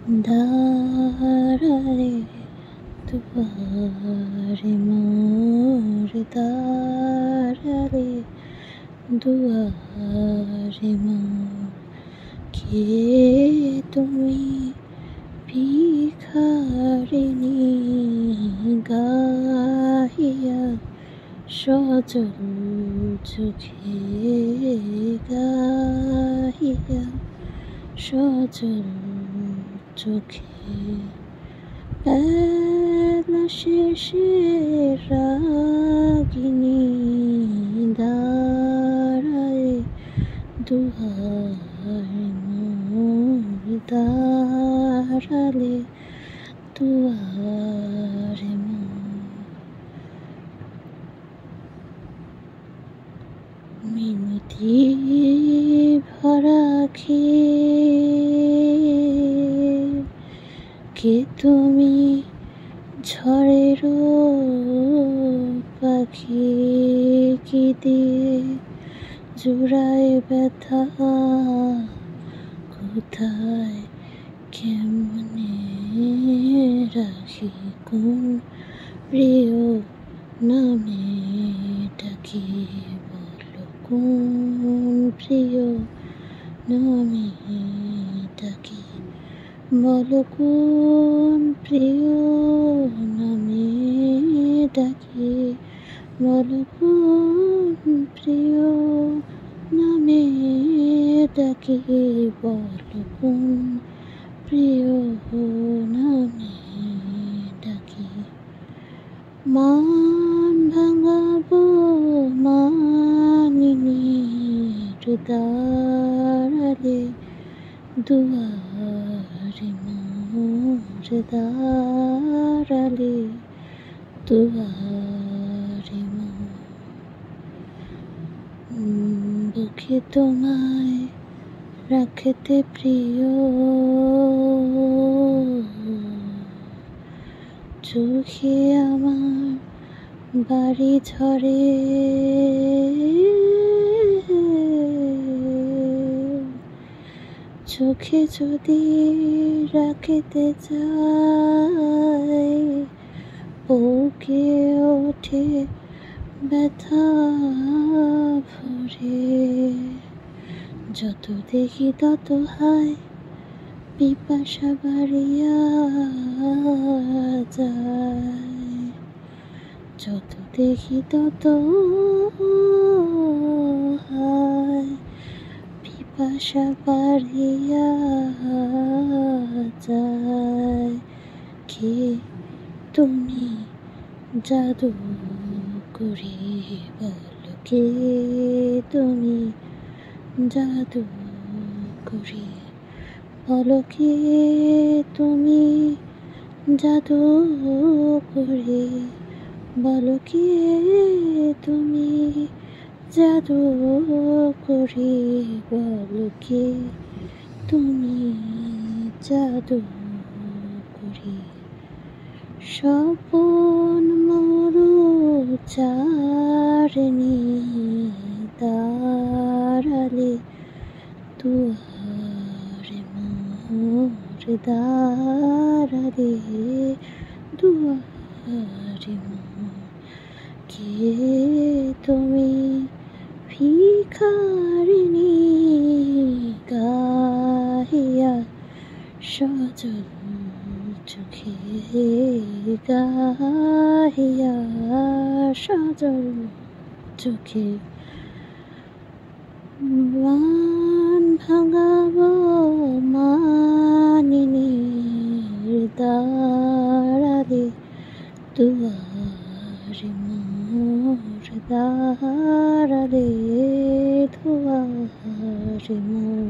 দাঁড়ালে দুয়ারে মোর, দাঁড়ালে দুয়ারে মোর। কে তুমি ভিখারিণী গাহিয়া সজল চোখে, গাহিয়া সজল চোখে। বেলা শেষে রাগিনী দাঁড়ায় দুয়ারে মোর, দাঁড়ালে দুয়ারে মোর। মিনতি ভরা কে তুমি ঝড়ের পাখি, কি দিয়ে জোড়ায় ব্যথা, কোথায় কেমনে রাখি, কোন প্রিয় নামে ডাকি, বলো কোন প্রিয় নামে ডাকি, বলো কোন প্রিয় নামে ডাকি, বলো কোন প্রিয় নামে ডাকি, বলো কোন প্রিয় নামে ডাকি। মান ভাঙাবো মানিনী দাঁড়ালে দুয়ারে মোর, দাঁড়ালে দুয়ারে মোর। বুকে তোমায় রাখতে প্রিয়, চোখে আমার বাড়ি ঝরে, চোখে যদি রাখতে চাই, বুকে ওঠে ব্যথা ভরে। যত দেখি তত হায় পিপাসা বাড়িয়া যায়, যত দেখি তত হায় পিপাসা বাড়িয়া যায়। কে তুমি জাদু করে, বলো কে তুমি জাদু করে, বলো কে তুমি জাদু করে, বলো কে তুমি জাদু করে, বলো কে তুমি জাদু করে। স্বপন মরু চারিণী দাঁড়ালে দুয়ারে মোর, দাঁড়ালে দুয়ারে মোর। কে তুমি ভিখারিণী গাহিয়া সজল চোখে, গাহিয়া সজল চোখে। মান ভাঙাবো মানিনী দাঁড়ালে দুয়ারে মোর, দাঁড়ালে দুয়ারে মোর।